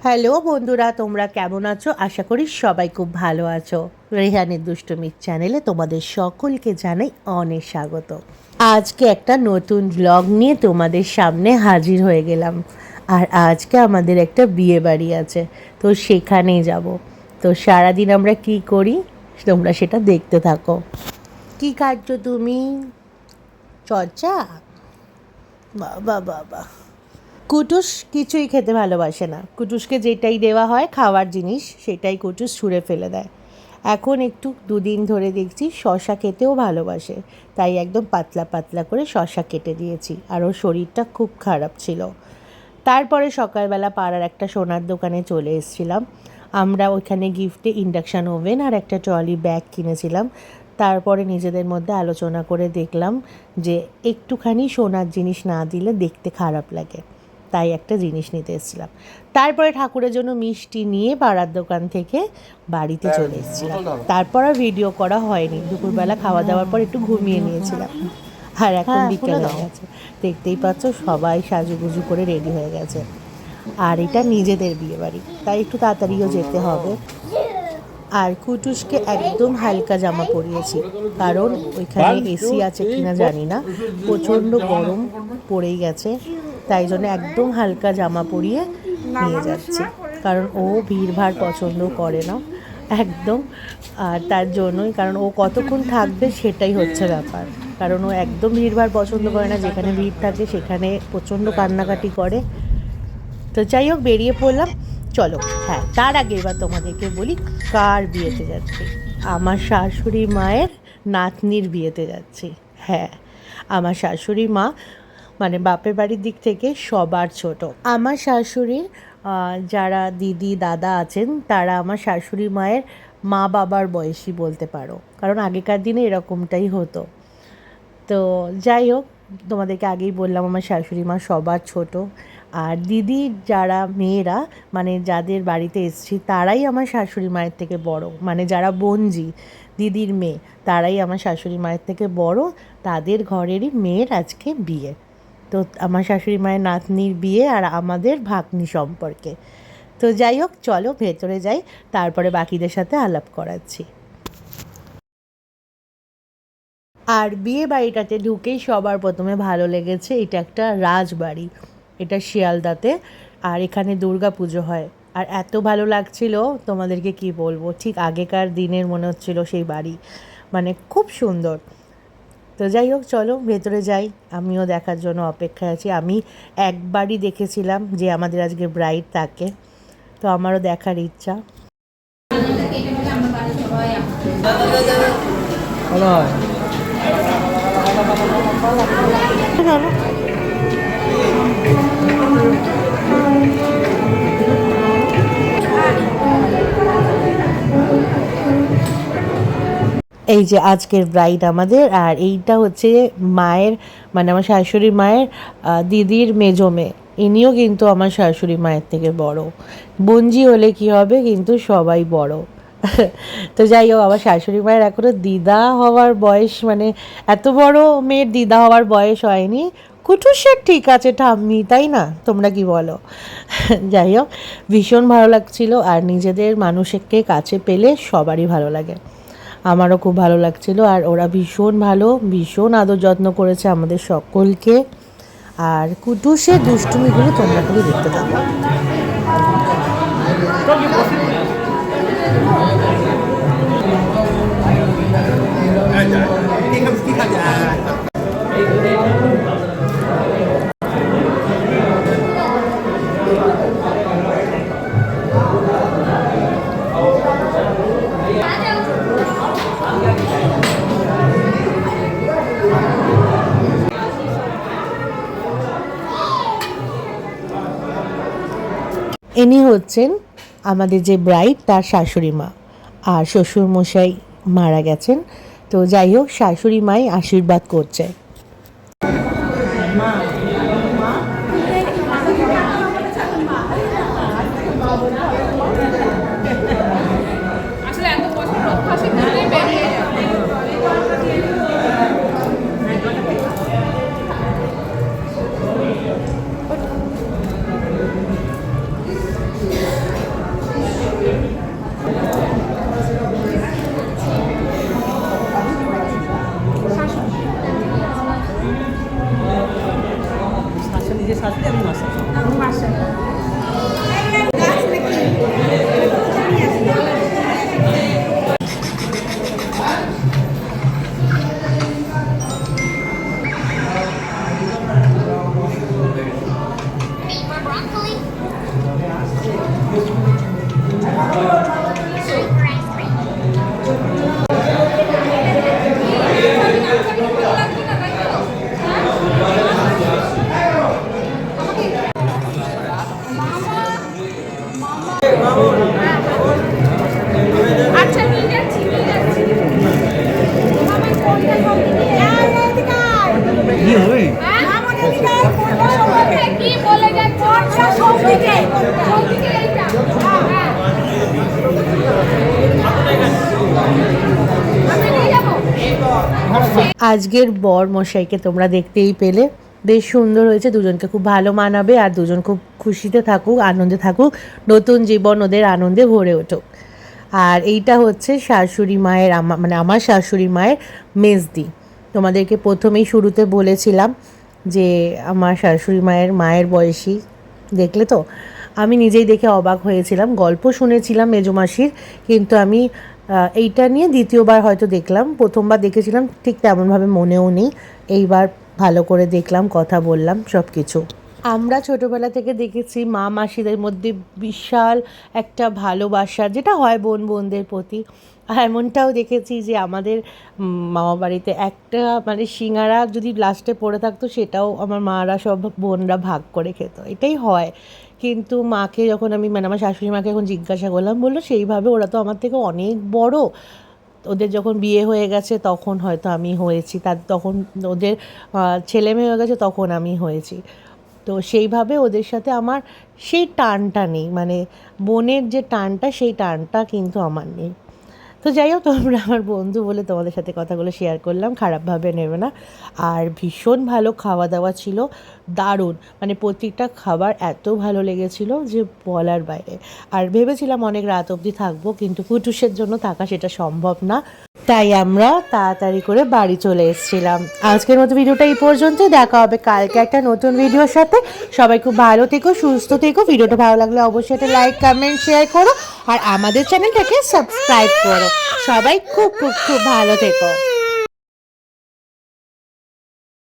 Hello বন্ধুরা, তোমরা কেমন আছো? আশা করি সবাই খুব ভালো আছো। রেহানের দুষ্টুমির চ্যানেলে তোমাদের সকলকে জানাই অনেক স্বাগত। আজকে একটা নতুন ব্লগ নিয়ে তোমাদের সামনে হাজির হয়ে গেলাম। আর আজকে আমাদের একটা বিয়ে বাড়ি আছে, তো সেখানেই যাব। তো সারাদিন আমরা কি করি তোমরা সেটা দেখতে থাকো। কি খাচ্ছ তুমি? চর্চা? বাবা বাবা। কুটুস কিছুই খেতে ভালোবাসে না। কুটুসকে যেটাই দেওয়া হয় খাওয়ার জিনিস সেটাই কুটুস ছুঁড়ে ফেলে দেয়। এখন একটু দুদিন ধরে দেখছি শশা খেতেও ভালোবাসে, তাই একদম পাতলা পাতলা করে শশা কেটে দিয়েছি। আর ওর শরীরটা খুব খারাপ ছিল। তারপরে সকালবেলা পাড়ার একটা সোনার দোকানে চলে এসেছিলাম। আমরা ওইখানে গিফটে ইন্ডাকশান ওভেন আর একটা ট্রলি ব্যাগ কিনেছিলাম। তারপরে নিজেদের মধ্যে আলোচনা করে দেখলাম যে একটুখানি সোনার জিনিস না দিলে দেখতে খারাপ লাগে, তাই একটা জিনিস নিতে এসেছিলাম। তারপরে ঠাকুরের জন্য মিষ্টি নিয়ে পাড়ার দোকান থেকে বাড়িতে চলে এসেছিলাম। তারপর আর ভিডিও করা হয়নি। দুপুরবেলা খাওয়া দাওয়ার পর একটু ঘুমিয়ে নিয়েছিলাম। আর এখন বিকেল হয়ে গেছে, দেখতেই পাচ্ছ সবাই সাজুগুজু করে রেডি হয়ে গেছে। আর এটা নিজেদের বিয়ে বাড়ি, তাই একটু তাড়াতাড়িও যেতে হবে। আর কুটুসকে একদম হালকা জামা পরিয়েছি, কারণ ওইখানে এসি আছে কিনা জানি না, প্রচণ্ড গরম পড়েই গেছে। তাই জন্য একদম হালকা জামা পরিয়ে নিয়ে যাচ্ছি, কারণ ও ভিড়ভাড় পছন্দ করে না একদম। আর তার জন্যই, কারণ ও কতক্ষণ থাকবে সেটাই হচ্ছে ব্যাপার। কারণ ও একদম ভিড়ভাড় পছন্দ করে না, যেখানে ভিড় থাকে সেখানে প্রচণ্ড কান্নাকাটি করে। তো যাই হোক, বেরিয়ে পড়লাম। চলো, হ্যাঁ তার আগে এবার তোমাদেরকে বলি কার বিয়েতে যাচ্ছি। আমার শাশুড়ি মায়ের নাতনির বিয়েতে যাচ্ছি। হ্যাঁ, আমার শাশুড়ি মা মানে বাপের বাড়ির দিক থেকে সবার ছোট। আমার শাশুড়ির যারা দিদি দাদা আছেন তারা আমার শাশুড়ি মায়ের মা বাবার বয়সী বলতে পারো, কারণ আগেকার দিনে এরকমটাই হতো। তো যাই হোক, তোমাদেরকে আগেই বললাম আমার শাশুড়ি মা সবার ছোট। আর দিদির যারা মেয়েরা, মানে যাদের বাড়িতে এসেছি তারাই আমার শাশুড়ি মায়ের থেকে বড়, মানে যারা বোনজি দিদির মেয়ে তারাই আমার শাশুড়ি মায়ের থেকে বড়। তাদের ঘরেরই মেয়ের আজকে বিয়ে। তো আমার শাশুড়ি মায়ের নাতনির বিয়ে আর আমাদের ভাগ্নি সম্পর্কে। তো যাই হোক, চলো ভেতরে যাই, তারপরে বাকিদের সাথে আলাপ করাচ্ছি। আর বিয়ে বাড়িটাতে ঢুকেই সবার প্রথমে ভালো লেগেছে, এটা একটা রাজবাড়ি, এটা শিয়ালদাতে। আর এখানে দুর্গা পুজো হয়। আর এত ভালো লাগছিল তোমাদেরকে কি বলবো, ঠিক আগেকার দিনের মনে হচ্ছিল সেই বাড়ি, মানে খুব সুন্দর। তো যাই হোক, চলো ভেতরে যাই, আমিও দেখার জন্য অপেক্ষায় আছি। আমি একবারই দেখেছিলাম যে আমাদের আজকে ব্রাইড তাকে, তো আমারও দেখার ইচ্ছা। এই যে আজকের ব্রাইড আমাদের, আর এইটা হচ্ছে মায়ের, মানে আমার শাশুড়ি মায়ের দিদির মেজো মেয়ে। ইনিও কিন্তু আমার শাশুড়ি মায়ের থেকে বড়। বোনজি হলে কি হবে, কিন্তু সবাই বড়। তো যাই হোক, আমার শাশুড়ি মায়ের এখনও দিদা হওয়ার বয়স, মানে এত বড় মেয়ের দিদা হওয়ার বয়স হয়নি। কুটুসের ঠিক আছে ঠাম্মি, তাই না? তোমরা কি বলো? যাই হোক, ভীষণ ভালো লাগছিল। আর নিজেদের মানুষকে কাছে পেলে সবারই ভালো লাগে, আমারও খুব ভালো লাগছিল। আর ওরা ভীষণ ভালো, ভীষণ আদর যত্ন করেছে আমাদের সকলকে। আর কুটুসের দুষ্টুমিগুলো তোমরা খালি দেখতে থাকো। ইনি হচ্ছেন আমাদের যে ব্রাইড, তার শাশুড়ি মা। আর শ্বশুরমশাই মারা গেছেন। তো যাই হোক, শাশুড়ি মাই আশীর্বাদ করছে। আচ্ছা নিয়ে যাচ্ছি কি হবে? কি বলে যাচ্ছে সবদিকে এইটা আমরা নিয়ে যাবো। আজকের বর মশাইকে তোমরা দেখতেই পেলে, বেশ সুন্দর হয়েছে, দুজনকে খুব ভালো মানাবে আর দুজন খুব খুশিতে থাকুক, আনন্দে থাকুক, নতুন জীবন ওদের আনন্দে ভরে উঠুক। আর এইটা হচ্ছে শাশুড়ি মায়ের মানে আমার শাশুড়ি মায়ের মেজদি। তোমাদেরকে প্রথমেই শুরুতে বলেছিলাম যে আমার শাশুড়ি মায়ের বয়সী, দেখলে তো? আমি নিজেই দেখে অবাক হয়েছিলাম, গল্প শুনেছিলাম মেজমাসির, কিন্তু আমি এইটা নিয়ে দ্বিতীয়বার হয়তো দেখলাম, প্রথমবার দেখেছিলাম ঠিক তেমনভাবে মনেও নেই, এইবার ভালো করে দেখলাম, কথা বললাম সব কিছু। আমরা ছোটোবেলা থেকে দেখেছি মা মাসিদের মধ্যে বিশাল একটা ভালোবাসা যেটা হয় বোন বোনদের প্রতি, আর এমনটাও দেখেছি যে আমাদের মামা বাড়িতে একটা মানে সিঙ্গারা যদি লাস্টে পড়ে থাকতো সেটাও আমার মারা সব বোনরা ভাগ করে খেত, এটাই হয়। কিন্তু মাকে যখন আমি মানে আমার শাশুড়ি মাকে এখন জিজ্ঞাসা করলাম, বললো সেইভাবে ওরা তো আমার থেকে অনেক বড়, ওদের যখন বিয়ে হয়ে গেছে তখন হয়তো আমি হয়েছি, তখন ওদের ছেলে মেয়ে হয়ে গেছে তখন আমি হয়েছি, তো সেইভাবে ওদের সাথে আমার সেই টানটা নেই, মানে বোনের যে টানটা সেই টানটা কিন্তু আমার নেই। তো যাই হোক, তোমরা আমার বন্ধু বলে তোমাদের সাথে কথাগুলো শেয়ার করলাম, খারাপভাবে নেবে না। আর ভীষণ ভালো খাওয়া দাওয়া ছিল, দারুণ, মানে প্রত্যেকটা খাবার এত ভালো লেগেছিল যে বলার বাইরে। আর ভেবেছিলাম অনেক রাত অবধি থাকবো, কিন্তু কুটুসের জন্য থাকা সেটা সম্ভব না, তাই আমরা তাড়াতাড়ি করে বাড়ি চলে এসেছিলাম। আজকের মতো ভিডিওটা এই পর্যন্ত, দেখা হবে কালকে একটা নতুন ভিডিওর সাথে। সবাই খুব ভালো থেকো, সুস্থ থেকো, ভিডিওটা ভালো লাগলে অবশ্যই একটা লাইক কমেন্ট শেয়ার করো, আর আমাদের চ্যানেলটাকে সাবস্ক্রাইব করো। সবাই খুব খুব খুব ভালো থেকো।